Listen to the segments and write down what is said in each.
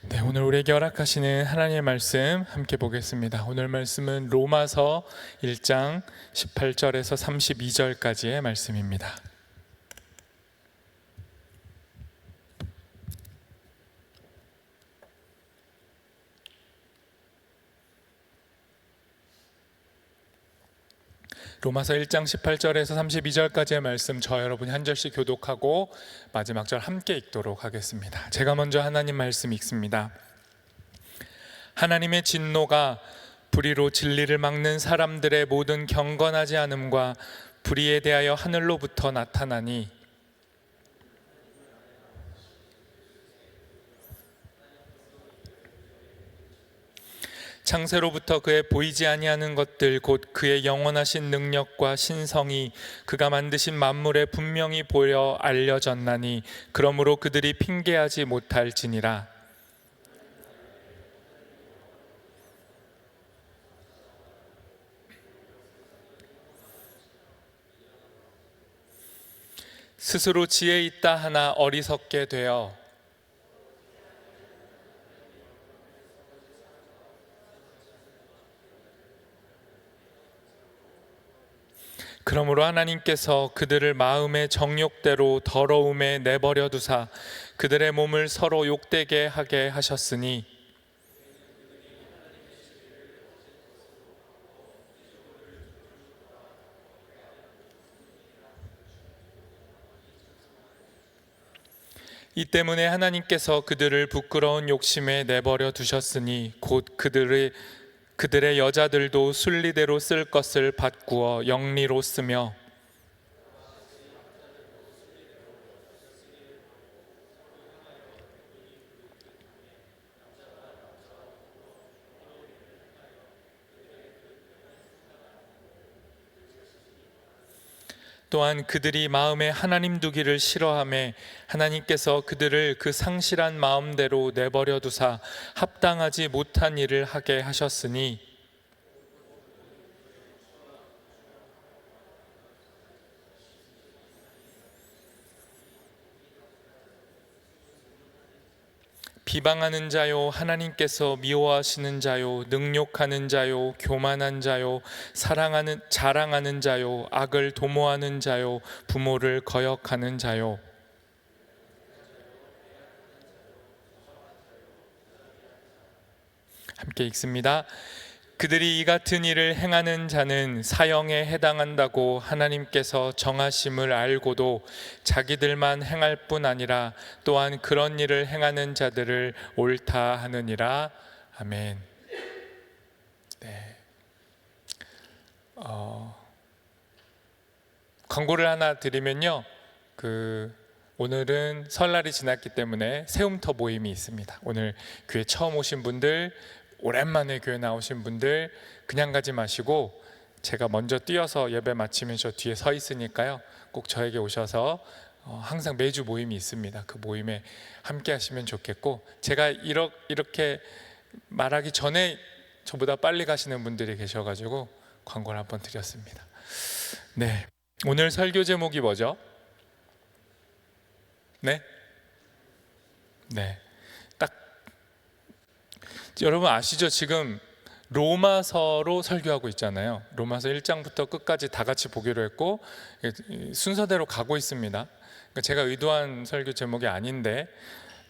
네, 오늘 우리에게 허락하시는 하나님의 말씀 함께 보겠습니다. 오늘 말씀은 로마서 1장 18절에서 32절까지의 말씀입니다. 로마서 1장 18절에서 32절까지의 말씀, 저 여러분이 한 절씩 교독하고 마지막 절 함께 읽도록 하겠습니다. 제가 먼저 하나님 말씀 읽습니다. 하나님의 진노가 불의로 진리를 막는 사람들의 모든 경건하지 않음과 불의에 대하여 하늘로부터 나타나니, 창세로부터 그의 보이지 아니하는 것들 곧 그의 영원하신 능력과 신성이 그가 만드신 만물에 분명히 보여 알려졌나니, 그러므로 그들이 핑계하지 못할지니라. 스스로 지혜 있다 하나 어리석게 되어 그러므로 하나님께서 그들을 마음의 정욕대로 더러움에 내버려 두사 그들의 몸을 서로 욕되게 하게 하셨으니, 이 때문에 하나님께서 그들을 부끄러운 욕심에 내버려 두셨으니 곧 그들의 여자들도 순리대로 쓸 것을 바꾸어 영리로 쓰며, 또한 그들이 마음에 하나님 두기를 싫어하며 하나님께서 그들을 그 상실한 마음대로 내버려 두사 합당하지 못한 일을 하게 하셨으니, 비방하는 자요 하나님께서 미워하시는 자요 능욕하는 자요 교만한 자요 자랑하는 자요 악을 도모하는 자요 부모를 거역하는 자요. 함께 읽습니다. 그들이 이 같은 일을 행하는 자는 사형에 해당한다고 하나님께서 정하심을 알고도 자기들만 행할 뿐 아니라 또한 그런 일을 행하는 자들을 옳다 하느니라. 아멘. 네. 광고를 하나 드리면요, 오늘은 설날이 지났기 때문에 새움터 모임이 있습니다. 오늘 교회 처음 오신 분들, 오랜만에 교회 나오신 분들 그냥 가지 마시고 제가 먼저 뛰어서 예배 마치면 저 뒤에 서 있으니까요, 꼭 저에게 오셔서 항상 매주 모임이 있습니다. 그 모임에 함께 하시면 좋겠고, 제가 이렇게 말하기 전에 저보다 빨리 가시는 분들이 계셔가지고 광고를 한번 드렸습니다. 네, 오늘 설교 제목이 뭐죠? 네? 딱 여러분 아시죠? 지금 로마서로 설교하고 있잖아요. 로마서 1장부터 끝까지 다 같이 보기로 했고 순서대로 가고 있습니다. 그러니까 제가 의도한 설교 제목이 아닌데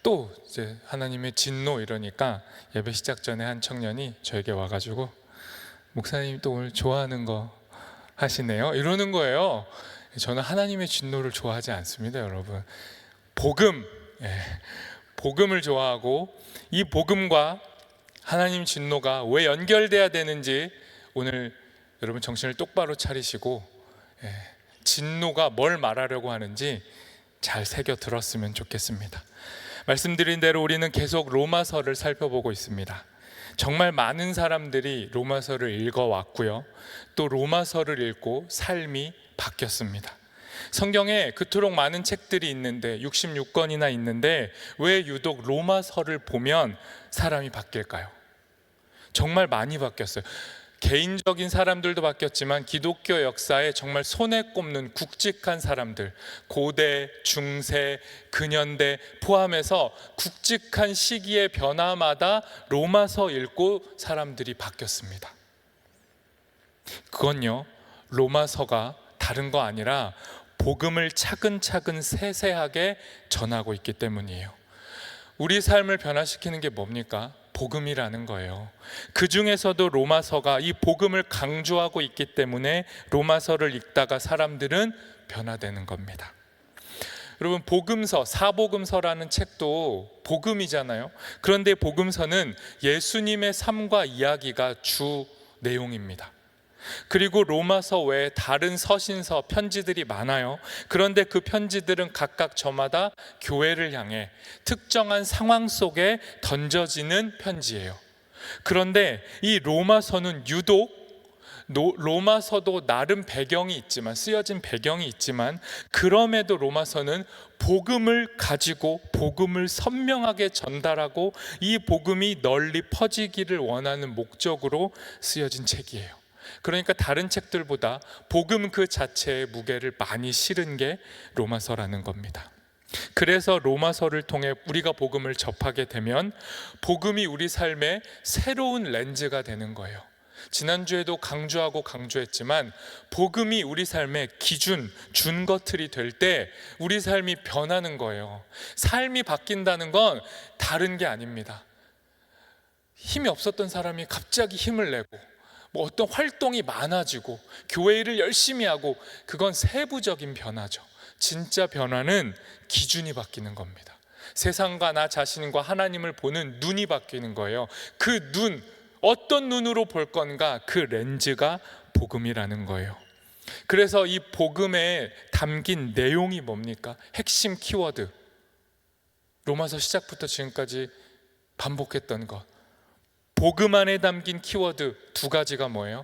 또 이제 하나님의 진노 이러니까 예배 시작 전에 한 청년이 저에게 와가지고 목사님 또 오늘 좋아하는 거 하시네요 이러는 거예요. 저는 하나님의 진노를 좋아하지 않습니다, 여러분. 복음을 좋아하고, 이 복음과 하나님 진노가 왜 연결돼야 되는지 오늘 여러분 정신을 똑바로 차리시고 진노가 뭘 말하려고 하는지 잘 새겨 들었으면 좋겠습니다. 말씀드린 대로 우리는 계속 로마서를 살펴보고 있습니다. 정말 많은 사람들이 로마서를 읽어왔고요, 또 로마서를 읽고 삶이 바뀌었습니다. 성경에 그토록 많은 책들이 있는데 66권이나 있는데 왜 유독 로마서를 보면 사람이 바뀔까요? 정말 많이 바뀌었어요. 개인적인 사람들도 바뀌었지만 기독교 역사에 정말 손에 꼽는 굵직한 사람들, 고대, 중세, 근현대 포함해서 굵직한 시기의 변화마다 로마서 읽고 사람들이 바뀌었습니다. 그건요, 로마서가 다른 거 아니라 복음을 차근차근 세세하게 전하고 있기 때문이에요. 우리 삶을 변화시키는 게 뭡니까? 복음이라는 거예요. 그 중에서도 로마서가 이 복음을 강조하고 있기 때문에 로마서를 읽다가 사람들은 변화되는 겁니다. 여러분, 복음서, 사복음서라는 책도 복음이잖아요. 그런데 복음서는 예수님의 삶과 이야기가 주 내용입니다. 그리고 로마서 외에 다른 서신서, 편지들이 많아요. 그런데 그 편지들은 각각 저마다 교회를 향해 특정한 상황 속에 던져지는 편지예요. 그런데 이 로마서는 유독 로마서도 나름 배경이 있지만, 쓰여진 배경이 있지만, 그럼에도 로마서는 복음을 가지고 복음을 선명하게 전달하고 이 복음이 널리 퍼지기를 원하는 목적으로 쓰여진 책이에요. 그러니까 다른 책들보다 복음 그 자체의 무게를 많이 실은 게 로마서라는 겁니다. 그래서 로마서를 통해 우리가 복음을 접하게 되면 복음이 우리 삶의 새로운 렌즈가 되는 거예요. 지난주에도 강조했지만 복음이 우리 삶의 기준, 준거틀이 될 때 우리 삶이 변하는 거예요. 삶이 바뀐다는 건 다른 게 아닙니다. 힘이 없었던 사람이 갑자기 힘을 내고 어떤 활동이 많아지고 교회 일을 열심히 하고, 그건 세부적인 변화죠. 진짜 변화는 기준이 바뀌는 겁니다. 세상과 나 자신과 하나님을 보는 눈이 바뀌는 거예요. 그 눈, 어떤 눈으로 볼 건가, 그 렌즈가 복음이라는 거예요. 그래서 이 복음에 담긴 내용이 뭡니까? 핵심 키워드, 로마서 시작부터 지금까지 반복했던 것, 복음 안에 담긴 키워드 두 가지가 뭐예요?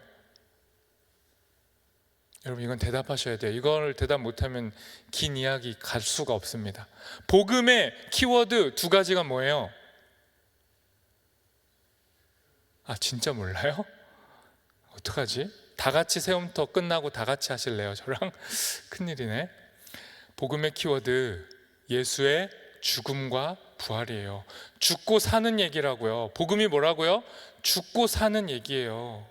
여러분, 이건 대답하셔야 돼요. 이걸 대답 못하면 긴 이야기 갈 수가 없습니다. 복음의 키워드 두 가지가 뭐예요? 진짜 몰라요? 어떡하지? 다 같이 세움터 끝나고 다 같이 하실래요? 저랑? 큰일이네. 복음의 키워드, 예수의 죽음과 부활이에요. 죽고 사는 얘기라고요. 복음이 뭐라고요? 죽고 사는 얘기예요.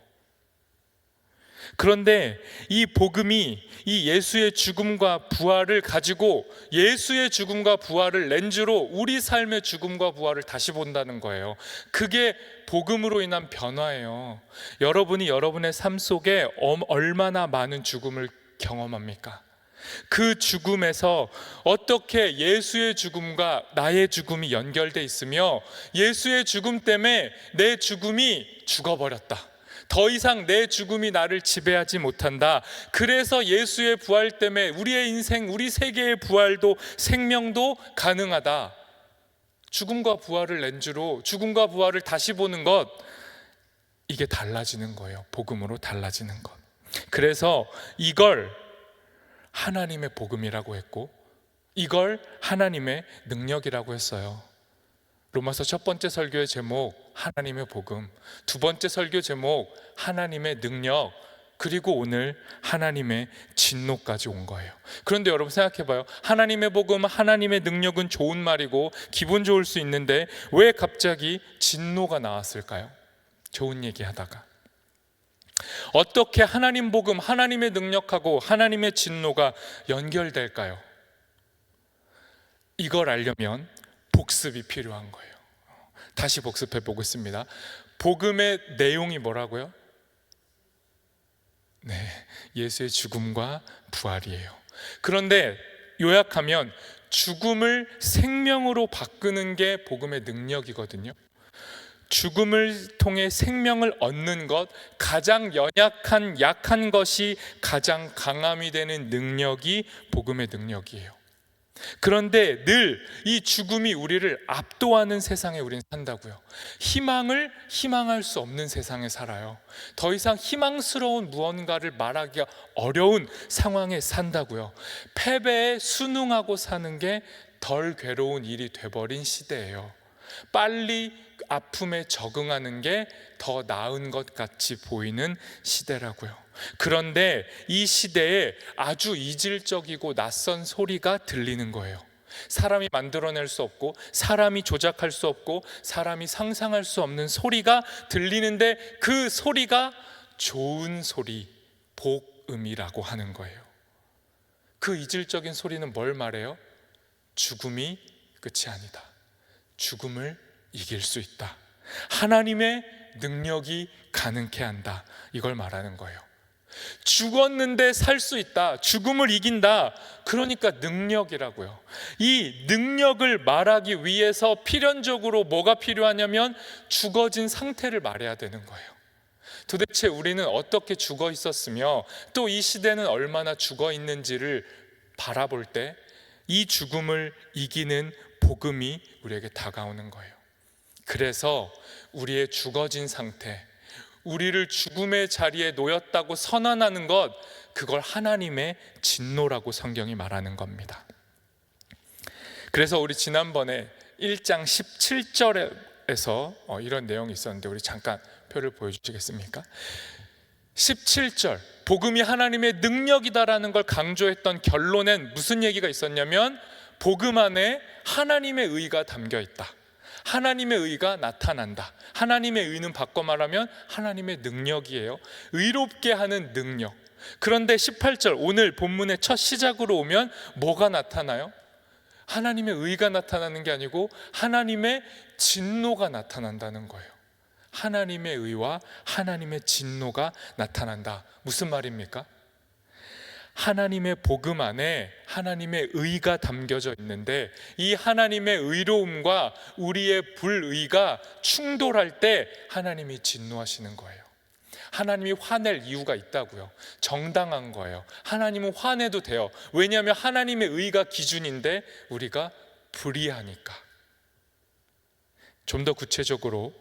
그런데 이 복음이 이 예수의 죽음과 부활을 가지고 예수의 죽음과 부활을 렌즈로 우리 삶의 죽음과 부활을 다시 본다는 거예요. 그게 복음으로 인한 변화예요. 여러분이 여러분의 삶 속에 얼마나 많은 죽음을 경험합니까? 그 죽음에서 어떻게 예수의 죽음과 나의 죽음이 연결돼 있으며, 예수의 죽음 때문에 내 죽음이 죽어버렸다, 더 이상 내 죽음이 나를 지배하지 못한다, 그래서 예수의 부활 때문에 우리의 인생, 우리 세계의 부활도 생명도 가능하다. 죽음과 부활을 렌즈로 죽음과 부활을 다시 보는 것, 이게 달라지는 거예요. 복음으로 달라지는 것. 그래서 이걸 하나님의 복음이라고 했고, 이걸 하나님의 능력이라고 했어요. 로마서 첫 번째 설교의 제목 하나님의 복음, 두 번째 설교 제목 하나님의 능력, 그리고 오늘 하나님의 진노까지 온 거예요. 그런데 여러분 생각해봐요. 하나님의 복음, 하나님의 능력은 좋은 말이고 기분 좋을 수 있는데 왜 갑자기 진노가 나왔을까요? 좋은 얘기 하다가 어떻게 하나님 복음, 하나님의 능력하고 하나님의 진노가 연결될까요? 이걸 알려면 복습이 필요한 거예요. 다시 복습해 보겠습니다. 복음의 내용이 뭐라고요? 네, 예수의 죽음과 부활이에요. 그런데 요약하면 죽음을 생명으로 바꾸는 게 복음의 능력이거든요. 죽음을 통해 생명을 얻는 것, 가장 연약한 약한 것이 가장 강함이 되는 능력이 복음의 능력이에요. 그런데 늘 이 죽음이 우리를 압도하는 세상에 우리는 산다고요. 희망할 수 없는 세상에 살아요. 더 이상 희망스러운 무언가를 말하기가 어려운 상황에 산다고요. 패배에 순응하고 사는 게 덜 괴로운 일이 돼버린 시대예요. 빨리 아픔에 적응하는 게 더 나은 것 같이 보이는 시대라고요. 그런데 이 시대에 아주 이질적이고 낯선 소리가 들리는 거예요. 사람이 만들어낼 수 없고, 사람이 조작할 수 없고, 사람이 상상할 수 없는 소리가 들리는데, 그 소리가 좋은 소리, 복음이라고 하는 거예요. 그 이질적인 소리는 뭘 말해요? 죽음이 끝이 아니다. 죽음을 이길 수 있다. 하나님의 능력이 가능케 한다. 이걸 말하는 거예요. 죽었는데 살 수 있다. 죽음을 이긴다. 그러니까 능력이라고요. 이 능력을 말하기 위해서 필연적으로 뭐가 필요하냐면 죽어진 상태를 말해야 되는 거예요. 도대체 우리는 어떻게 죽어 있었으며 또 이 시대는 얼마나 죽어 있는지를 바라볼 때 이 죽음을 이기는 복음이 우리에게 다가오는 거예요. 그래서 우리의 죽어진 상태, 우리를 죽음의 자리에 놓였다고 선언하는 것, 그걸 하나님의 진노라고 성경이 말하는 겁니다. 그래서 우리 지난번에 1장 17절에서 이런 내용이 있었는데, 우리 잠깐 표를 보여주시겠습니까? 17절, 복음이 하나님의 능력이다라는 걸 강조했던 결론엔 무슨 얘기가 있었냐면, 복음 안에 하나님의 의가 담겨 있다. 하나님의 의가 나타난다. 하나님의 의는 바꿔 말하면 하나님의 능력이에요. 의롭게 하는 능력. 그런데 18절, 오늘 본문의 첫 시작으로 오면 뭐가 나타나요? 하나님의 의가 나타나는 게 아니고 하나님의 진노가 나타난다는 거예요. 하나님의 의와 하나님의 진노가 나타난다. 무슨 말입니까? 하나님의 복음 안에 하나님의 의가 담겨져 있는데, 이 하나님의 의로움과 우리의 불의가 충돌할 때 하나님이 진노하시는 거예요. 하나님이 화낼 이유가 있다고요. 정당한 거예요. 하나님은 화내도 돼요. 왜냐하면 하나님의 의가 기준인데 우리가 불의하니까. 좀 더 구체적으로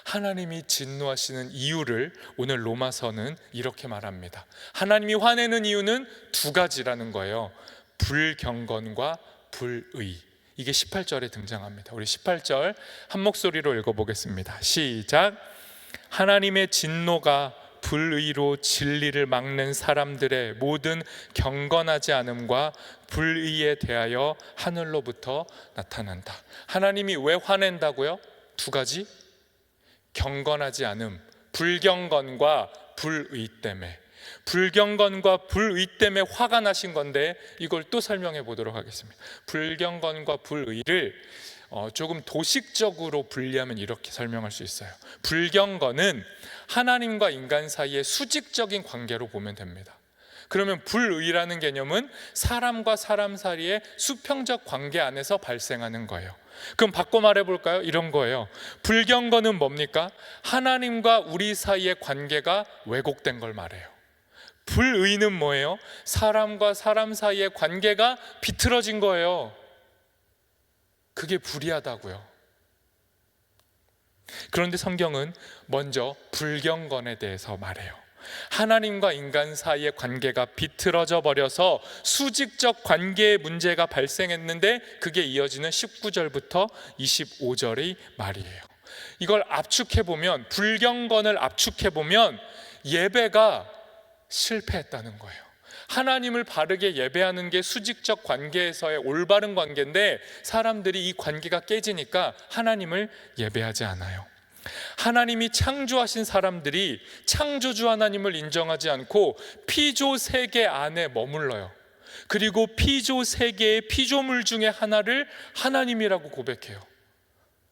하나님이 진노하시는 이유를 오늘 로마서는 이렇게 말합니다. 하나님이 화내는 이유는 두 가지라는 거예요. 불경건과 불의. 이게 18절에 등장합니다. 우리 18절 한 목소리로 읽어보겠습니다. 시작. 하나님의 진노가 불의로 진리를 막는 사람들의 모든 경건하지 않음과 불의에 대하여 하늘로부터 나타난다. 하나님이 왜 화낸다고요? 두 가지. 경건하지 않음, 불경건과 불의 때문에. 불경건과 불의 때문에 화가 나신 건데, 이걸 또 설명해 보도록 하겠습니다. 불경건과 불의를 조금 도식적으로 분리하면 이렇게 설명할 수 있어요. 불경건은 하나님과 인간 사이의 수직적인 관계로 보면 됩니다. 그러면 불의라는 개념은 사람과 사람 사이의 수평적 관계 안에서 발생하는 거예요. 그럼 바꿔 말해 볼까요? 이런 거예요. 불경건은 뭡니까? 하나님과 우리 사이의 관계가 왜곡된 걸 말해요. 불의는 뭐예요? 사람과 사람 사이의 관계가 비틀어진 거예요. 그게 불의하다고요. 그런데 성경은 먼저 불경건에 대해서 말해요. 하나님과 인간 사이의 관계가 비틀어져 버려서 수직적 관계의 문제가 발생했는데, 그게 이어지는 19절부터 25절의 말이에요. 이걸 압축해보면, 불경건을 압축해보면 예배가 실패했다는 거예요. 하나님을 바르게 예배하는 게 수직적 관계에서의 올바른 관계인데, 사람들이 이 관계가 깨지니까 하나님을 예배하지 않아요. 하나님이 창조하신 사람들이 창조주 하나님을 인정하지 않고 피조 세계 안에 머물러요. 그리고 피조 세계의 피조물 중에 하나를 하나님이라고 고백해요.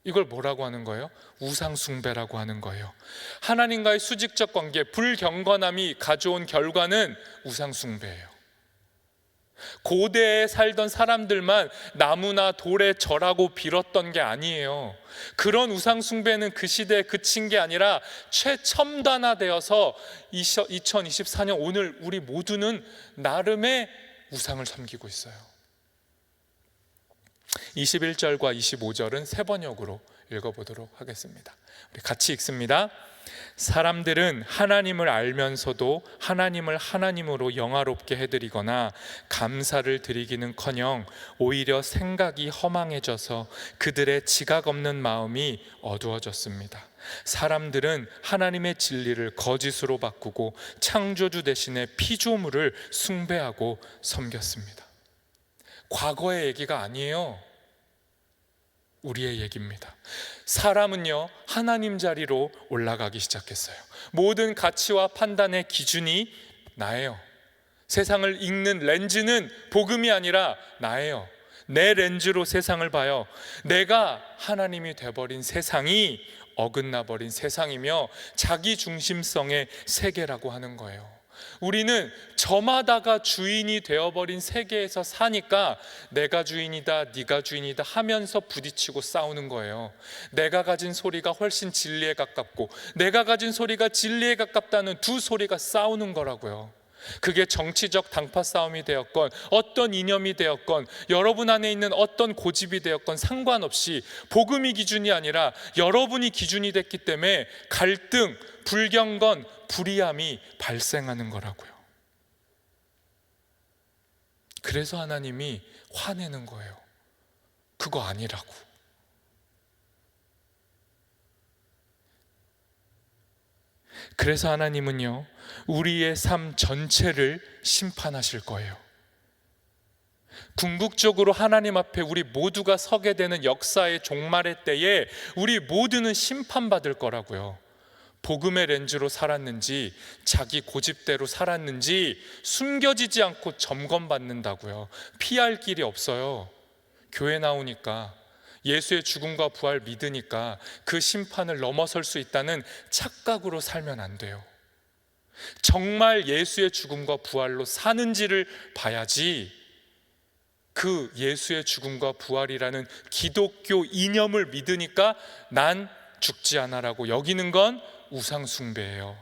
이걸 뭐라고 하는 거예요? 우상 숭배라고 하는 거예요. 하나님과의 수직적 관계, 불경건함이 가져온 결과는 우상 숭배예요. 고대에 살던 사람들만 나무나 돌에 절하고 빌었던 게 아니에요. 그런 우상 숭배는 그 시대에 그친 게 아니라 최첨단화되어서 2024년 오늘 우리 모두는 나름의 우상을 섬기고 있어요. 21절과 25절은 세 번역으로 읽어보도록 하겠습니다. 우리 같이 읽습니다. 사람들은 하나님을 알면서도 하나님을 하나님으로 영화롭게 해드리거나 감사를 드리기는커녕 오히려 생각이 허망해져서 그들의 지각 없는 마음이 어두워졌습니다. 사람들은 하나님의 진리를 거짓으로 바꾸고 창조주 대신에 피조물을 숭배하고 섬겼습니다. 과거의 얘기가 아니에요. 우리의 얘기입니다. 사람은요, 하나님 자리로 올라가기 시작했어요. 모든 가치와 판단의 기준이 나예요. 세상을 읽는 렌즈는 복음이 아니라 나예요. 내 렌즈로 세상을 봐요. 내가 하나님이 돼버린 세상이 어긋나버린 세상이며 자기 중심성의 세계라고 하는 거예요. 우리는 저마다가 주인이 되어버린 세계에서 사니까 내가 주인이다, 네가 주인이다 하면서 부딪히고 싸우는 거예요. 내가 가진 소리가 훨씬 진리에 가깝고 내가 가진 소리가 진리에 가깝다는 두 소리가 싸우는 거라고요. 그게 정치적 당파 싸움이 되었건 어떤 이념이 되었건 여러분 안에 있는 어떤 고집이 되었건 상관없이 복음이 기준이 아니라 여러분이 기준이 됐기 때문에 갈등, 불경건, 불이함이 발생하는 거라고요. 그래서 하나님이 화내는 거예요. 그거 아니라고. 그래서 하나님은요, 우리의 삶 전체를 심판하실 거예요. 궁극적으로 하나님 앞에 우리 모두가 서게 되는 역사의 종말의 때에 우리 모두는 심판받을 거라고요. 복음의 렌즈로 살았는지 자기 고집대로 살았는지 숨겨지지 않고 점검받는다고요. 피할 길이 없어요. 교회 나오니까 예수의 죽음과 부활 믿으니까 그 심판을 넘어설 수 있다는 착각으로 살면 안 돼요. 정말 예수의 죽음과 부활로 사는지를 봐야지 그 예수의 죽음과 부활이라는 기독교 이념을 믿으니까 난 죽지 않아라고 여기는 건 우상 숭배예요.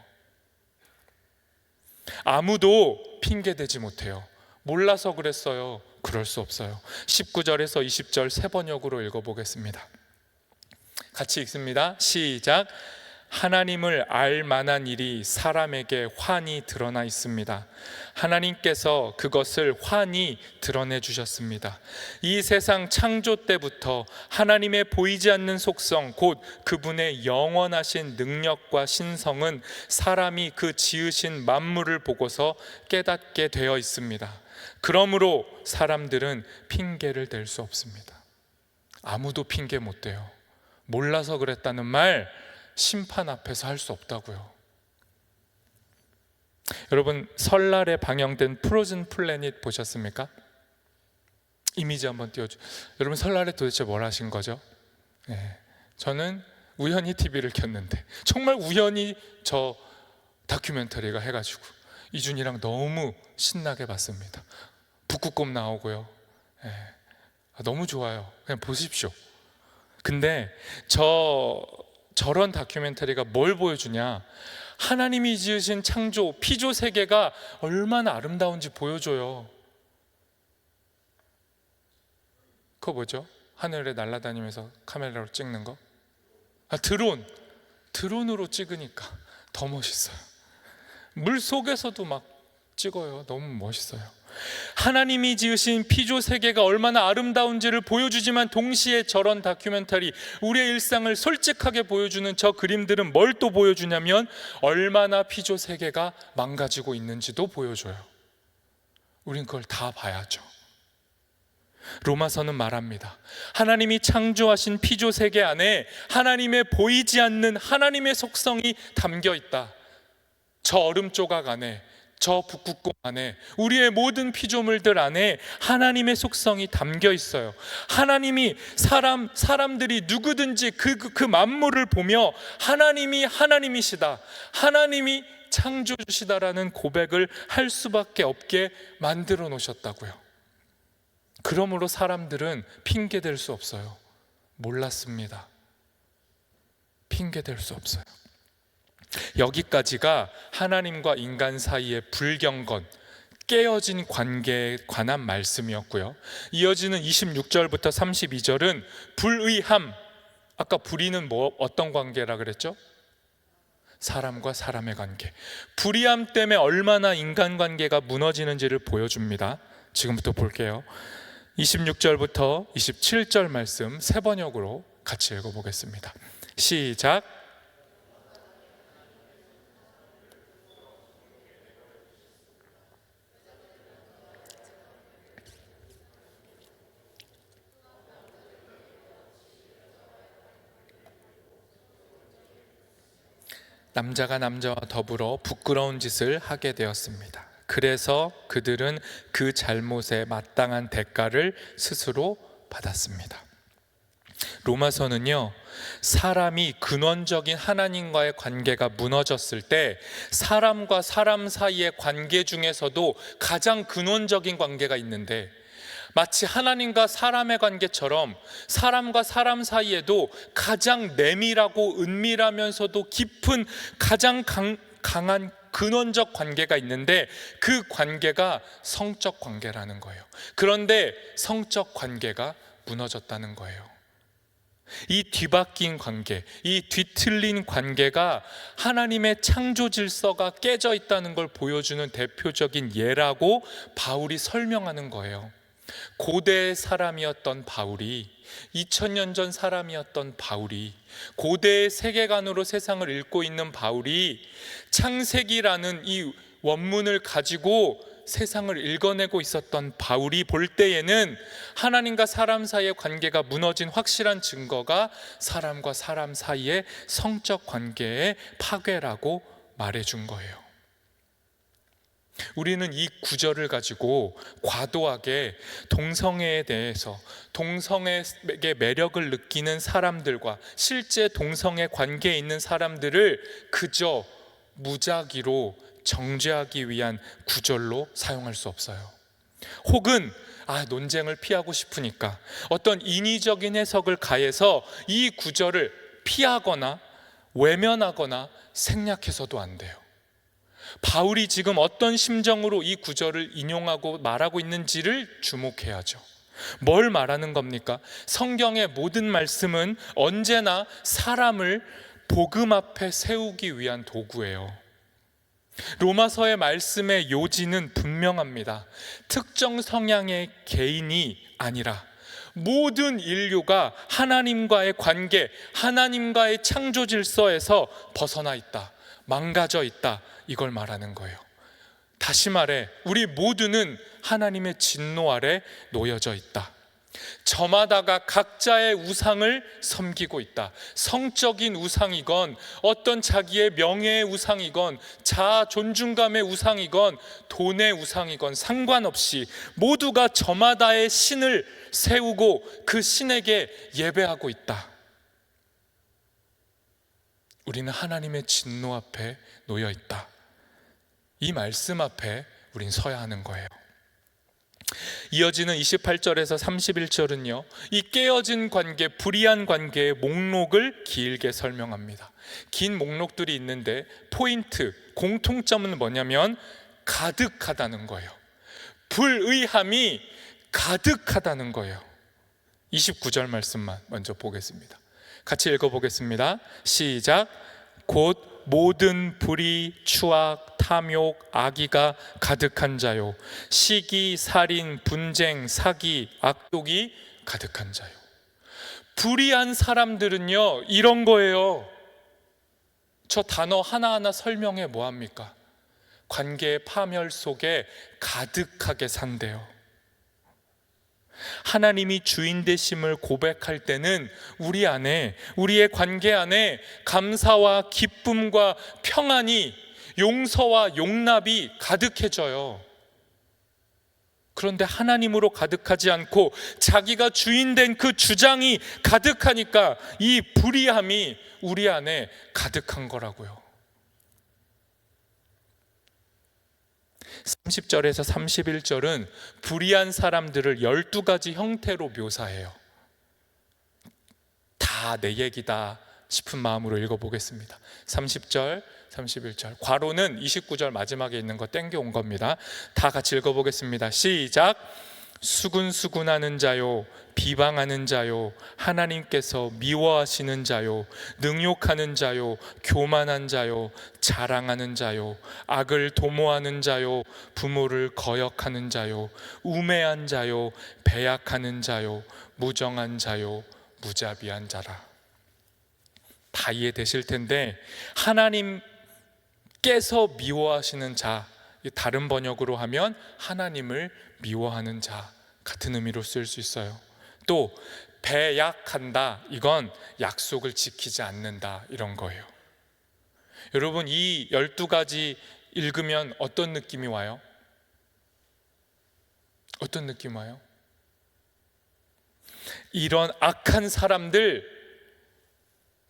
아무도 핑계대지 못해요. 몰라서 그랬어요. 그럴 수 없어요. 19절에서 20절 세 번역으로 읽어보겠습니다. 같이 읽습니다. 시작. 하나님을 알 만한 일이 사람에게 환히 드러나 있습니다. 하나님께서 그것을 환히 드러내 주셨습니다. 이 세상 창조 때부터 하나님의 보이지 않는 속성, 곧 그분의 영원하신 능력과 신성은 사람이 그 지으신 만물을 보고서 깨닫게 되어 있습니다. 그러므로 사람들은 핑계를 댈 수 없습니다. 아무도 핑계 못 대요. 몰라서 그랬다는 말 심판 앞에서 할 수 없다고요. 여러분, 설날에 방영된 프로즌 플래닛 보셨습니까? 이미지 한번 띄워주세요. 여러분, 설날에 도대체 뭘 하신 거죠? 저는 우연히 TV를 켰는데 정말 우연히 저 다큐멘터리가 해가지고 이준이랑 너무 신나게 봤습니다. 북극곰 나오고요. 너무 좋아요. 그냥 보십시오. 근데 저런 다큐멘터리가 뭘 보여주냐, 하나님이 지으신 창조, 피조 세계가 얼마나 아름다운지 보여줘요. 그거 뭐죠? 하늘에 날아다니면서 카메라로 찍는 거? 드론으로 찍으니까 더 멋있어요. 물 속에서도 막 찍어요. 너무 멋있어요. 하나님이 지으신 피조 세계가 얼마나 아름다운지를 보여주지만 동시에 저런 다큐멘터리, 우리의 일상을 솔직하게 보여주는 저 그림들은 뭘 또 보여주냐면 얼마나 피조 세계가 망가지고 있는지도 보여줘요. 우린 그걸 다 봐야죠. 로마서는 말합니다. 하나님이 창조하신 피조 세계 안에 하나님의 보이지 않는 하나님의 속성이 담겨 있다. 저 얼음 조각 안에, 저 북극곰 안에, 우리의 모든 피조물들 안에 하나님의 속성이 담겨 있어요. 하나님이 사람들이 누구든지 그 만물을 보며 하나님이 하나님이시다, 하나님이 창조주시다라는 고백을 할 수밖에 없게 만들어 놓으셨다고요. 그러므로 사람들은 핑계댈 수 없어요. 몰랐습니다. 핑계댈 수 없어요. 여기까지가 하나님과 인간 사이의 불경건, 깨어진 관계에 관한 말씀이었고요. 이어지는 26절부터 32절은 불의함, 아까 불의는 어떤 관계라 그랬죠? 사람과 사람의 관계. 불의함 때문에 얼마나 인간관계가 무너지는지를 보여줍니다. 지금부터 볼게요. 26절부터 27절 말씀 세 번역으로 같이 읽어보겠습니다. 시작. 남자가 남자와 더불어 부끄러운 짓을 하게 되었습니다. 그래서 그들은 그 잘못에 마땅한 대가를 스스로 받았습니다. 로마서는요, 사람이 근원적인 하나님과의 관계가 무너졌을 때 사람과 사람 사이의 관계 중에서도 가장 근원적인 관계가 있는데, 마치 하나님과 사람의 관계처럼 사람과 사람 사이에도 가장 내밀하고 은밀하면서도 깊은 가장 강한 근원적 관계가 있는데, 그 관계가 성적 관계라는 거예요. 그런데 성적 관계가 무너졌다는 거예요. 이 뒤바뀐 관계, 이 뒤틀린 관계가 하나님의 창조 질서가 깨져 있다는 걸 보여주는 대표적인 예라고 바울이 설명하는 거예요. 고대의 사람이었던 바울이, 2000년 전 사람이었던 바울이, 고대의 세계관으로 세상을 읽고 있는 바울이 창세기라는 이 원문을 가지고 세상을 읽어내고 있었던 바울이 볼 때에는 하나님과 사람 사이의 관계가 무너진 확실한 증거가 사람과 사람 사이의 성적 관계의 파괴라고 말해준 거예요. 우리는 이 구절을 가지고 과도하게 동성애에 대해서, 동성애의 매력을 느끼는 사람들과 실제 동성애 관계에 있는 사람들을 그저 무작위로 정죄하기 위한 구절로 사용할 수 없어요. 혹은 논쟁을 피하고 싶으니까 어떤 인위적인 해석을 가해서 이 구절을 피하거나 외면하거나 생략해서도 안 돼요. 바울이 지금 어떤 심정으로 이 구절을 인용하고 말하고 있는지를 주목해야죠. 뭘 말하는 겁니까? 성경의 모든 말씀은 언제나 사람을 복음 앞에 세우기 위한 도구예요. 로마서의 말씀의 요지는 분명합니다. 특정 성향의 개인이 아니라 모든 인류가 하나님과의 관계, 하나님과의 창조 질서에서 벗어나 있다, 망가져 있다, 이걸 말하는 거예요. 다시 말해, 우리 모두는 하나님의 진노 아래 놓여져 있다. 저마다가 각자의 우상을 섬기고 있다. 성적인 우상이건 어떤 자기의 명예의 우상이건 자아 존중감의 우상이건 돈의 우상이건 상관없이 모두가 저마다의 신을 세우고 그 신에게 예배하고 있다. 우리는 하나님의 진노 앞에 놓여 있다. 이 말씀 앞에 우린 서야 하는 거예요. 이어지는 28절에서 31절은요, 이 깨어진 관계, 불의한 관계의 목록을 길게 설명합니다. 긴 목록들이 있는데 포인트, 공통점은 뭐냐면 가득하다는 거예요. 불의함이 가득하다는 거예요. 29절 말씀만 먼저 보겠습니다. 같이 읽어보겠습니다. 시작. 곧 모든 불의, 추악, 탐욕, 악의가 가득한 자요, 시기, 살인, 분쟁, 사기, 악독이 가득한 자요. 불의한 사람들은요, 이런 거예요. 저 단어 하나하나 설명해 뭐합니까? 관계의 파멸 속에 가득하게 산대요. 하나님이 주인 되심을 고백할 때는 우리 안에, 우리의 관계 안에 감사와 기쁨과 평안이, 용서와 용납이 가득해져요. 그런데 하나님으로 가득하지 않고 자기가 주인 된 그 주장이 가득하니까 이 불의함이 우리 안에 가득한 거라고요. 30절에서 31절은 불의한 사람들을 12가지 형태로 묘사해요. 다 내 얘기다 싶은 마음으로 읽어보겠습니다. 30절, 31절. 괄호는 29절 마지막에 있는 거 땡겨온 겁니다. 다 같이 읽어보겠습니다. 시작. 수군수군하는 자요, 비방하는 자요, 하나님께서 미워하시는 자요, 능욕하는 자요, 교만한 자요, 자랑하는 자요, 악을 도모하는 자요, 부모를 거역하는 자요, 우매한 자요, 배약하는 자요, 무정한 자요, 무자비한 자라. 다 이해되실 텐데, 하나님께서 미워하시는 자, 다른 번역으로 하면 하나님을 미워하는 자, 같은 의미로 쓸 수 있어요. 또 배약한다, 이건 약속을 지키지 않는다, 이런 거예요. 여러분, 이 12가지 읽으면 어떤 느낌이 와요? 어떤 느낌 와요? 이런 악한 사람들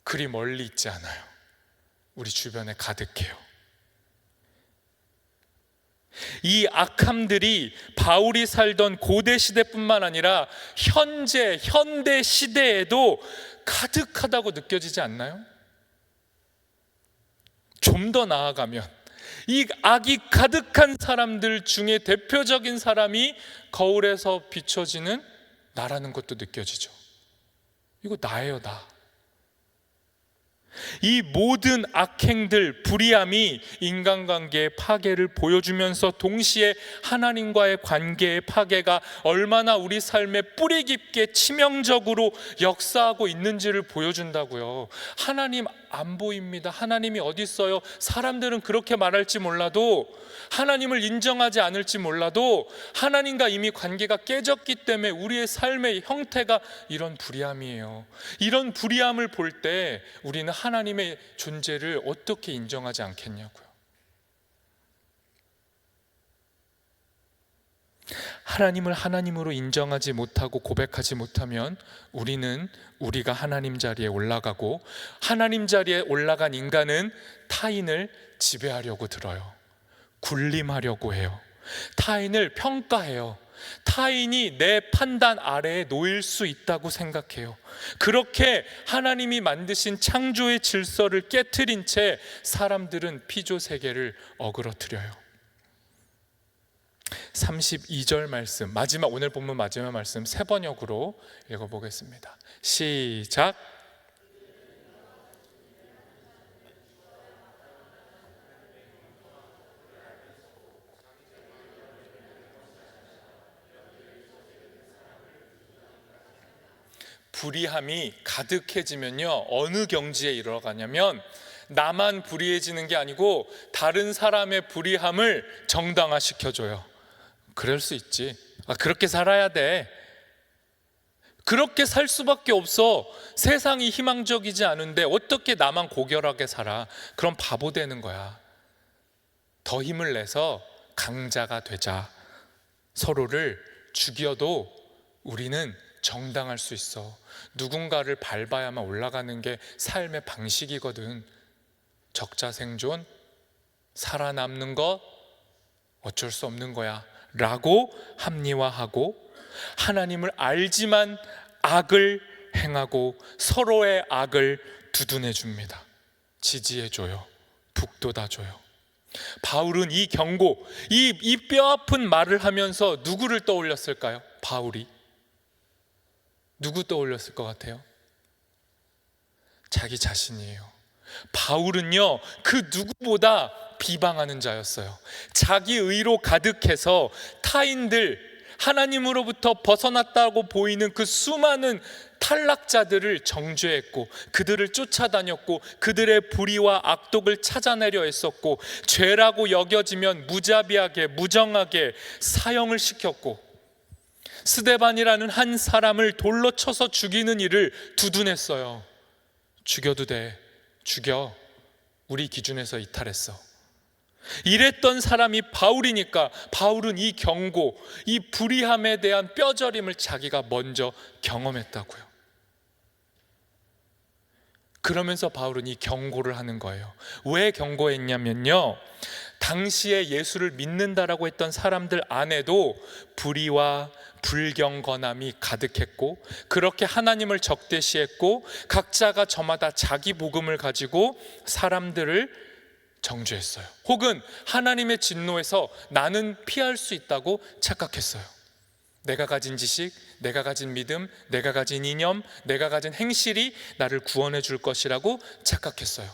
그리 멀리 있지 않아요. 우리 주변에 가득해요. 이 악함들이 바울이 살던 고대 시대뿐만 아니라 현대 시대에도 가득하다고 느껴지지 않나요? 좀 더 나아가면 이 악이 가득한 사람들 중에 대표적인 사람이 거울에서 비춰지는 나라는 것도 느껴지죠. 이거 나예요, 나. 이 모든 악행들, 불의함이 인간관계의 파괴를 보여주면서 동시에 하나님과의 관계의 파괴가 얼마나 우리 삶에 뿌리 깊게 치명적으로 역사하고 있는지를 보여준다고요. 하나님 안 보입니다. 하나님이 어디 있어요? 사람들은 그렇게 말할지 몰라도, 하나님을 인정하지 않을지 몰라도 하나님과 이미 관계가 깨졌기 때문에 우리의 삶의 형태가 이런 불의함이에요. 이런 불의함을 볼 때 우리는 하나님의 존재를 어떻게 인정하지 않겠냐고요. 하나님을 하나님으로 인정하지 못하고 고백하지 못하면 우리가 하나님 자리에 올라가고, 하나님 자리에 올라간 인간은 타인을 지배하려고 들어요. 군림하려고 해요. 타인을 평가해요. 타인이 내 판단 아래에 놓일 수 있다고 생각해요. 그렇게 하나님이 만드신 창조의 질서를 깨트린 채 사람들은 피조 세계를 어그러뜨려요. 32절 말씀, 오늘 본문 마지막 말씀 세 번역으로 읽어보겠습니다. 시작. 불의함이 가득해지면요, 어느 경지에 이르러가냐면 나만 불의해지는 게 아니고 다른 사람의 불의함을 정당화시켜줘요. 그럴 수 있지. 그렇게 살아야 돼. 그렇게 살 수밖에 없어. 세상이 희망적이지 않은데 어떻게 나만 고결하게 살아? 그럼 바보 되는 거야. 더 힘을 내서 강자가 되자. 서로를 죽여도 우리는 정당할 수 있어. 누군가를 밟아야만 올라가는 게 삶의 방식이거든. 적자생존, 살아남는 것 어쩔 수 없는 거야 라고 합리화하고, 하나님을 알지만 악을 행하고 서로의 악을 두둔해 줍니다. 지지해 줘요. 북돋아 줘요. 바울은 이 경고, 이 뼈아픈 말을 하면서 누구를 떠올렸을까요? 바울이 누구 떠올렸을 것 같아요? 자기 자신이에요. 바울은요, 그 누구보다 비방하는 자였어요. 자기 의로 가득해서 타인들, 하나님으로부터 벗어났다고 보이는 그 수많은 탈락자들을 정죄했고, 그들을 쫓아다녔고, 그들의 불의와 악독을 찾아내려 했었고, 죄라고 여겨지면 무자비하게, 무정하게 사형을 시켰고, 스데반이라는 한 사람을 돌로 쳐서 죽이는 일을 두둔했어요. 죽여도 돼. 죽여. 우리 기준에서 이탈했어. 이랬던 사람이 바울이니까 바울은 이 경고, 이 불의함에 대한 뼈저림을 자기가 먼저 경험했다고요. 그러면서 바울은 이 경고를 하는 거예요. 왜 경고했냐면요, 당시에 예수를 믿는다라고 했던 사람들 안에도 불의와 불경건함이 가득했고, 그렇게 하나님을 적대시했고, 각자가 저마다 자기 복음을 가지고 사람들을 정죄했어요. 혹은 하나님의 진노에서 나는 피할 수 있다고 착각했어요. 내가 가진 지식, 내가 가진 믿음, 내가 가진 이념, 내가 가진 행실이 나를 구원해 줄 것이라고 착각했어요.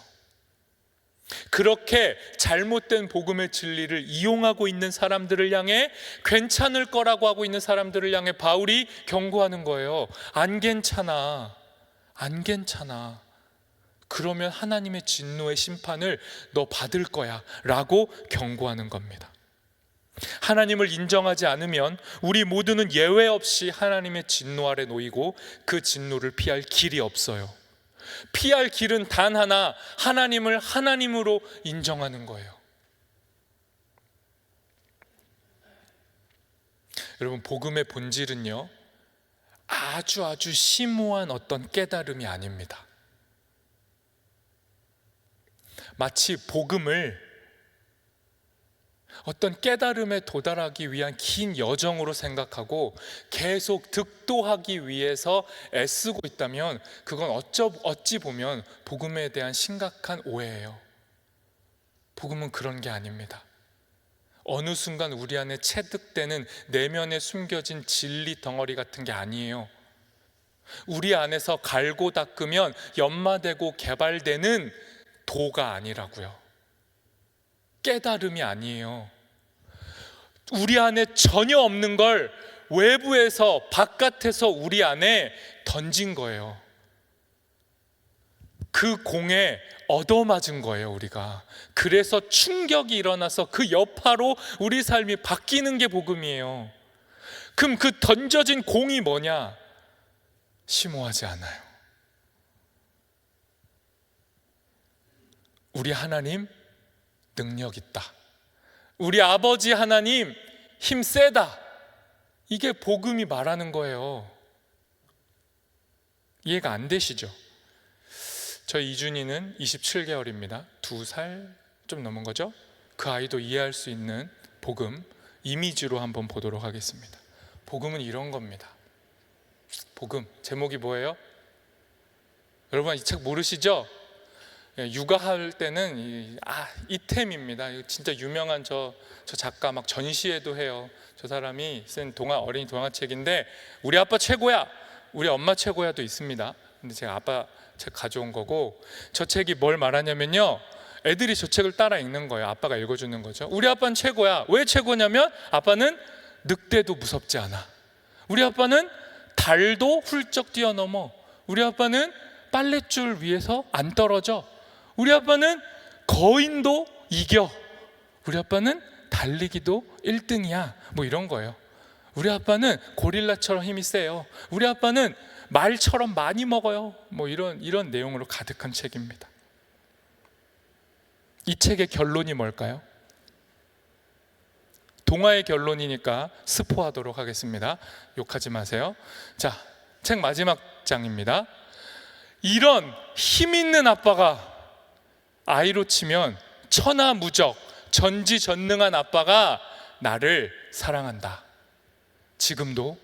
그렇게 잘못된 복음의 진리를 이용하고 있는 사람들을 향해, 괜찮을 거라고 하고 있는 사람들을 향해 바울이 경고하는 거예요. 안 괜찮아. 안 괜찮아. 그러면 하나님의 진노의 심판을 너 받을 거야 라고 경고하는 겁니다. 하나님을 인정하지 않으면 우리 모두는 예외 없이 하나님의 진노 아래 놓이고 그 진노를 피할 길이 없어요. 피할 길은 단 하나, 하나님을 하나님으로 인정하는 거예요. 여러분, 복음의 본질은요, 아주 심오한 어떤 깨달음이 아닙니다. 마치 복음을 어떤 깨달음에 도달하기 위한 긴 여정으로 생각하고 계속 득도하기 위해서 애쓰고 있다면 그건 어찌 보면 복음에 대한 심각한 오해예요. 복음은 그런 게 아닙니다. 어느 순간 우리 안에 체득되는 내면에 숨겨진 진리 덩어리 같은 게 아니에요. 우리 안에서 갈고 닦으면 연마되고 개발되는 도가 아니라고요. 깨달음이 아니에요. 우리 안에 전혀 없는 걸 외부에서, 바깥에서 우리 안에 던진 거예요. 그 공에 얻어맞은 거예요, 우리가. 그래서 충격이 일어나서 그 여파로 우리 삶이 바뀌는 게 복음이에요. 그럼 그 던져진 공이 뭐냐? 심오하지 않아요. 우리 하나님 능력 있다. 우리 아버지 하나님 힘 세다. 이게 복음이 말하는 거예요. 이해가 안 되시죠? 저희 이준이는 27개월입니다. 2살 좀 넘은 거죠? 그 아이도 이해할 수 있는 복음 이미지로 한번 보도록 하겠습니다. 복음은 이런 겁니다. 복음 제목이 뭐예요? 여러분 이 책 모르시죠? 육아할 때는 이템입니다. 진짜 유명한 저 작가 막 전시회도 해요. 저 사람이 쓴 어린이 동화책인데 우리 아빠 최고야, 우리 엄마 최고야도 있습니다. 근데 제가 아빠 책 가져온 거고, 저 책이 뭘 말하냐면요, 애들이 저 책을 따라 읽는 거예요. 아빠가 읽어주는 거죠. 우리 아빠는 최고야. 왜 최고냐면 아빠는 늑대도 무섭지 않아. 우리 아빠는 달도 훌쩍 뛰어넘어. 우리 아빠는 빨랫줄 위에서 안 떨어져. 우리 아빠는 거인도 이겨. 우리 아빠는 달리기도 1등이야. 뭐 이런 거예요. 우리 아빠는 고릴라처럼 힘이 세요. 우리 아빠는 말처럼 많이 먹어요. 뭐 이런 내용으로 가득한 책입니다. 이 책의 결론이 뭘까요? 동화의 결론이니까 스포하도록 하겠습니다. 욕하지 마세요. 자, 책 마지막 장입니다. 이런 힘 있는 아빠가, 아이로 치면 천하무적 전지전능한 아빠가 나를 사랑한다. 지금도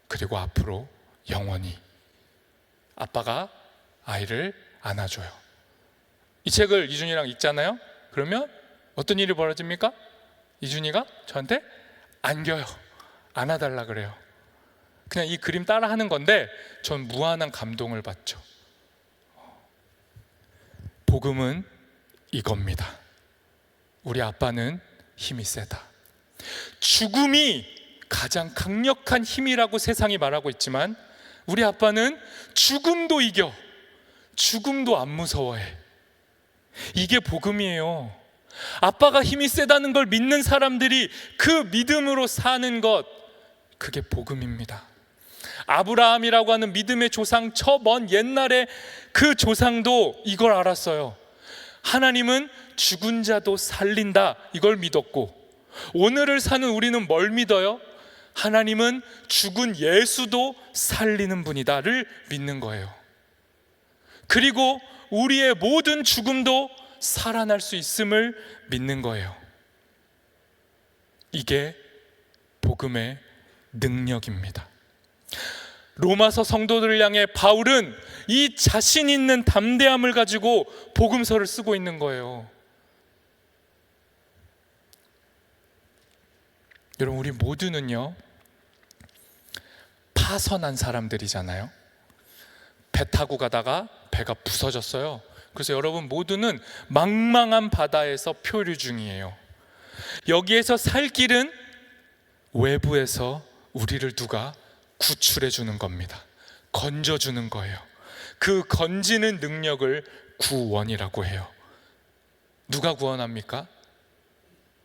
그리고 앞으로 영원히. 아빠가 아이를 안아줘요. 이 책을 이준이랑 읽잖아요. 그러면 어떤 일이 벌어집니까? 이준이가 저한테 안겨요. 안아달라 그래요. 그냥 이 그림 따라 하는 건데 전 무한한 감동을 받죠. 복음은 이겁니다. 우리 아빠는 힘이 세다. 죽음이 가장 강력한 힘이라고 세상이 말하고 있지만 우리 아빠는 죽음도 이겨. 죽음도 안 무서워해. 이게 복음이에요. 아빠가 힘이 세다는 걸 믿는 사람들이 그 믿음으로 사는 것, 그게 복음입니다. 아브라함이라고 하는 믿음의 조상, 저 먼 옛날에 그 조상도 이걸 알았어요. 하나님은 죽은 자도 살린다, 이걸 믿었고, 오늘을 사는 우리는 뭘 믿어요? 하나님은 죽은 예수도 살리는 분이다를 믿는 거예요. 그리고 우리의 모든 죽음도 살아날 수 있음을 믿는 거예요. 이게 복음의 능력입니다. 로마서 성도들을 향해 바울은 이 자신 있는 담대함을 가지고 복음서를 쓰고 있는 거예요. 여러분, 우리 모두는요, 파선한 사람들이잖아요. 배 타고 가다가 배가 부서졌어요. 그래서 여러분 모두는 망망한 바다에서 표류 중이에요. 여기에서 살 길은 외부에서 우리를 누가 구출해 주는 겁니다. 건져 주는 거예요. 그 건지는 능력을 구원이라고 해요. 누가 구원합니까?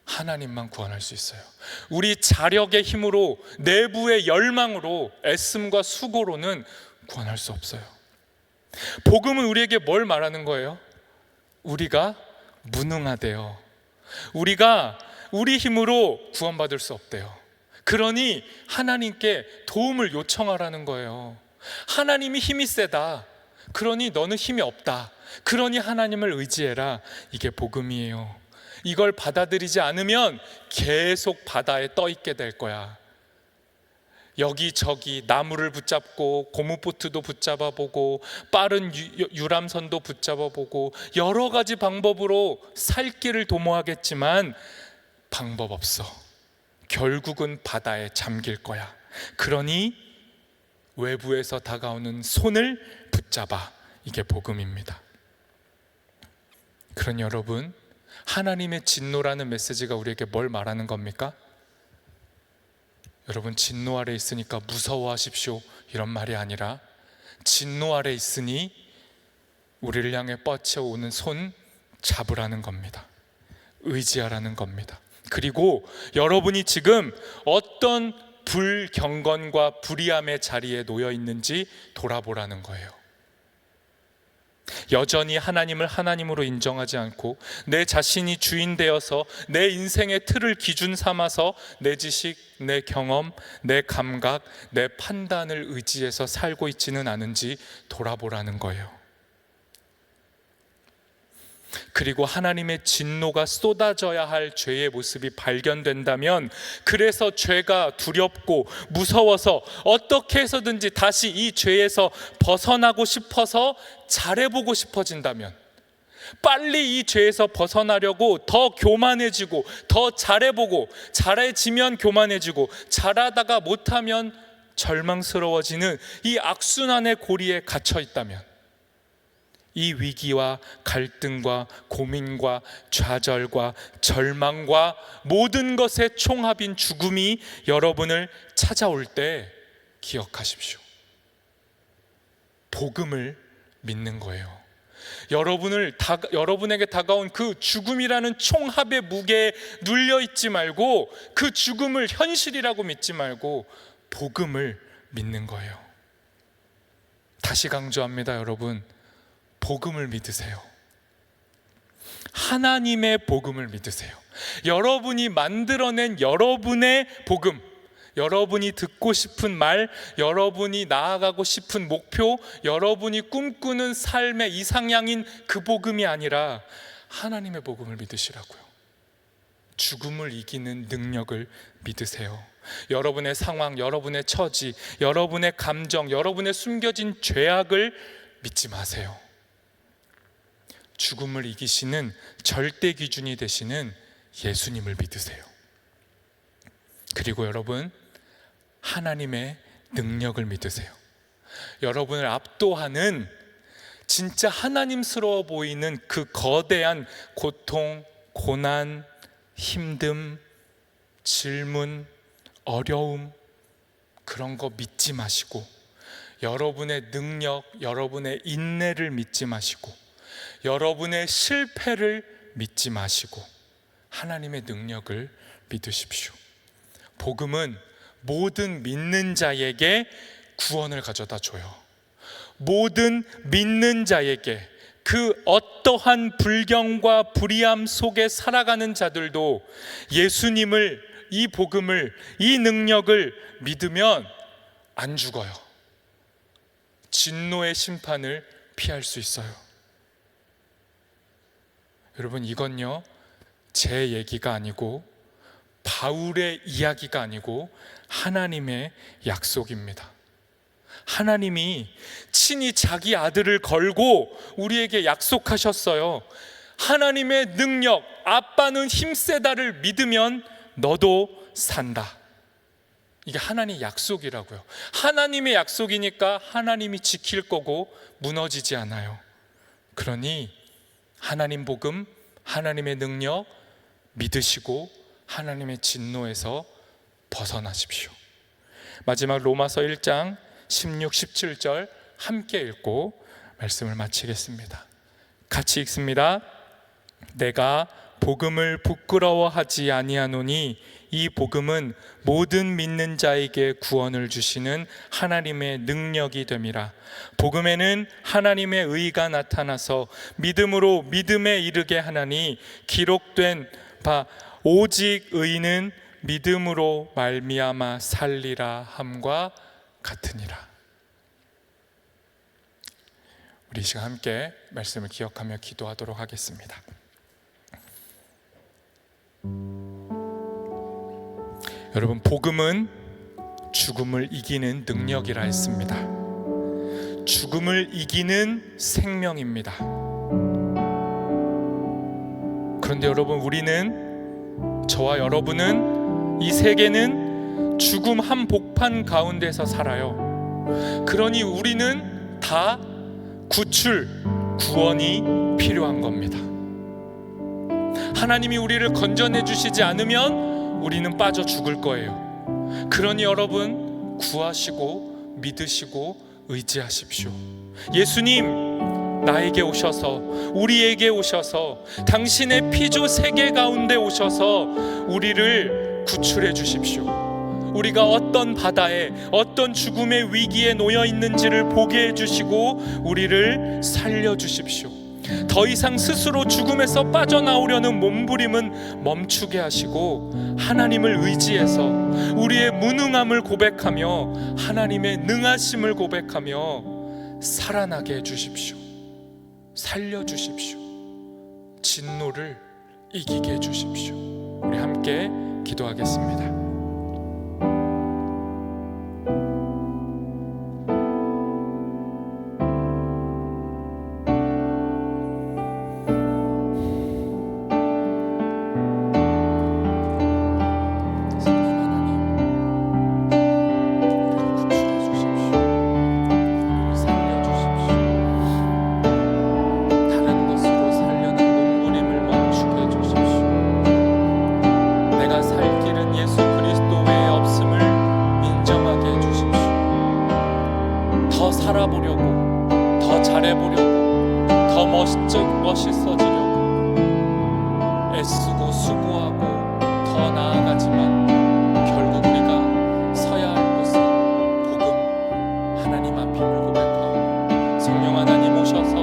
하나님만 구원할 수 있어요. 우리 자력의 힘으로, 내부의 열망으로, 애씀과 수고로는 구원할 수 없어요. 복음은 우리에게 뭘 말하는 거예요? 우리가 무능하대요. 우리가 우리 힘으로 구원받을 수 없대요. 그러니 하나님께 도움을 요청하라는 거예요. 하나님이 힘이 세다. 그러니 너는 힘이 없다. 그러니 하나님을 의지해라. 이게 복음이에요. 이걸 받아들이지 않으면 계속 바다에 떠 있게 될 거야. 여기저기 나무를 붙잡고 고무보트도 붙잡아 보고 빠른 유람선도 붙잡아 보고 여러 가지 방법으로 살 길을 도모하겠지만 방법 없어. 결국은 바다에 잠길 거야. 그러니 외부에서 다가오는 손을 붙잡아. 이게 복음입니다. 그러니 여러분, 하나님의 진노라는 메시지가 우리에게 뭘 말하는 겁니까? 여러분, 진노 아래 있으니까 무서워하십시오 이런 말이 아니라 진노 아래 있으니 우리를 향해 뻗쳐오는 손 잡으라는 겁니다. 의지하라는 겁니다. 그리고 여러분이 지금 어떤 불경건과 불의함의 자리에 놓여 있는지 돌아보라는 거예요. 여전히 하나님을 하나님으로 인정하지 않고 내 자신이 주인 되어서 내 인생의 틀을 기준 삼아서 내 지식, 내 경험, 내 감각, 내 판단을 의지해서 살고 있지는 않은지 돌아보라는 거예요. 그리고 하나님의 진노가 쏟아져야 할 죄의 모습이 발견된다면, 그래서 죄가 두렵고 무서워서 어떻게 해서든지 다시 이 죄에서 벗어나고 싶어서 잘해보고 싶어진다면, 빨리 이 죄에서 벗어나려고 더 교만해지고 더 잘해보고, 잘해지면 교만해지고 잘하다가 못하면 절망스러워지는 이 악순환의 고리에 갇혀 있다면, 이 위기와 갈등과 고민과 좌절과 절망과 모든 것의 총합인 죽음이 여러분을 찾아올 때 기억하십시오. 복음을 믿는 거예요. 여러분에게 다가온 그 죽음이라는 총합의 무게에 눌려 있지 말고, 그 죽음을 현실이라고 믿지 말고 복음을 믿는 거예요. 다시 강조합니다, 여러분. 복음을 믿으세요. 하나님의 복음을 믿으세요. 여러분이 만들어낸 여러분의 복음, 여러분이 듣고 싶은 말, 여러분이 나아가고 싶은 목표, 여러분이 꿈꾸는 삶의 이상향인 그 복음이 아니라 하나님의 복음을 믿으시라고요. 죽음을 이기는 능력을 믿으세요. 여러분의 상황, 여러분의 처지, 여러분의 감정, 여러분의 숨겨진 죄악을 믿지 마세요. 죽음을 이기시는 절대 기준이 되시는 예수님을 믿으세요. 그리고 여러분, 하나님의 능력을 믿으세요. 여러분을 압도하는 진짜 하나님스러워 보이는 그 거대한 고통, 고난, 힘듦, 질문, 어려움, 그런 거 믿지 마시고, 여러분의 능력, 여러분의 인내를 믿지 마시고, 여러분의 실패를 믿지 마시고 하나님의 능력을 믿으십시오. 복음은 모든 믿는 자에게 구원을 가져다 줘요. 모든 믿는 자에게, 그 어떠한 불경과 불의함 속에 살아가는 자들도 예수님을, 이 복음을, 이 능력을 믿으면 안 죽어요. 진노의 심판을 피할 수 있어요. 여러분, 이건요 제 얘기가 아니고 바울의 이야기가 아니고 하나님의 약속입니다. 하나님이 친히 자기 아들을 걸고 우리에게 약속하셨어요. 하나님의 능력, 아빠는 힘세다를 믿으면 너도 산다. 이게 하나님의 약속이라고요. 하나님의 약속이니까 하나님이 지킬 거고 무너지지 않아요. 그러니 하나님 복음, 하나님의 능력 믿으시고 하나님의 진노에서 벗어나십시오. 마지막 로마서 1장 16, 17절 함께 읽고 말씀을 마치겠습니다. 같이 읽습니다. 내가 복음을 부끄러워하지 아니하노니 이 복음은 모든 믿는 자에게 구원을 주시는 하나님의 능력이 됨이라. 복음에는 하나님의 의가 나타나서 믿음으로 믿음에 이르게 하나니 기록된 바 오직 의인은 믿음으로 말미암아 살리라 함과 같으니라. 우리 이 시간 함께 말씀을 기억하며 기도하도록 하겠습니다. 여러분, 복음은 죽음을 이기는 능력이라 했습니다. 죽음을 이기는 생명입니다. 그런데 여러분, 우리는, 저와 여러분은, 이 세계는 죽음 한복판 가운데서 살아요. 그러니 우리는 다 구출, 구원이 필요한 겁니다. 하나님이 우리를 건져내 주시지 않으면 우리는 빠져 죽을 거예요. 그러니 여러분, 구하시고 믿으시고 의지하십시오. 예수님, 나에게 오셔서, 우리에게 오셔서, 당신의 피조 세계 가운데 오셔서 우리를 구출해 주십시오. 우리가 어떤 바다에, 어떤 죽음의 위기에 놓여 있는지를 보게 해주시고 우리를 살려주십시오. 더 이상 스스로 죽음에서 빠져나오려는 몸부림은 멈추게 하시고 하나님을 의지해서 우리의 무능함을 고백하며 하나님의 능하심을 고백하며 살아나게 해주십시오. 살려주십시오. 진노를 이기게 해주십시오. 우리 함께 기도하겠습니다. 살아보려고, 더 잘해보려고, 더 멋있어지려고 애쓰고 수고하고 더 나아가지만 결국 우리가 서야 할 곳은 복음, 하나님 앞임을 고백하고 성령 하나님 오셔서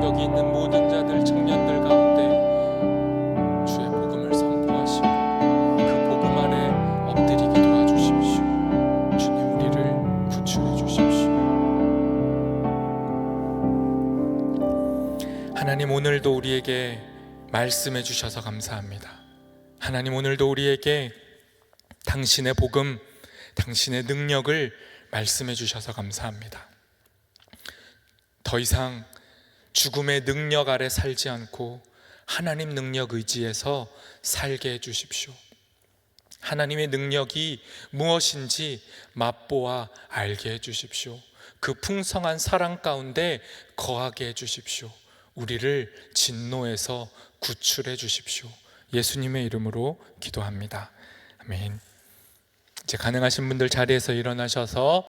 여기 있는 모든 자들, 청년들 가운데 주의 복음을 선포하시고 그 복음 아래 엎드리게 도와주십시오. 주님, 우리를 구출해 주십시오. 하나님, 오늘도 우리에게 말씀해 주셔서 감사합니다. 하나님, 오늘도 우리에게 당신의 복음, 당신의 능력을 말씀해 주셔서 감사합니다. 더 이상 죽음의 능력 아래 살지 않고 하나님 능력 의지해서 살게 해 주십시오. 하나님의 능력이 무엇인지 맛보아 알게 해 주십시오. 그 풍성한 사랑 가운데 거하게 해 주십시오. 우리를 진노에서 구출해 주십시오. 예수님의 이름으로 기도합니다. 아멘. 이제 가능하신 분들 자리에서 일어나셔서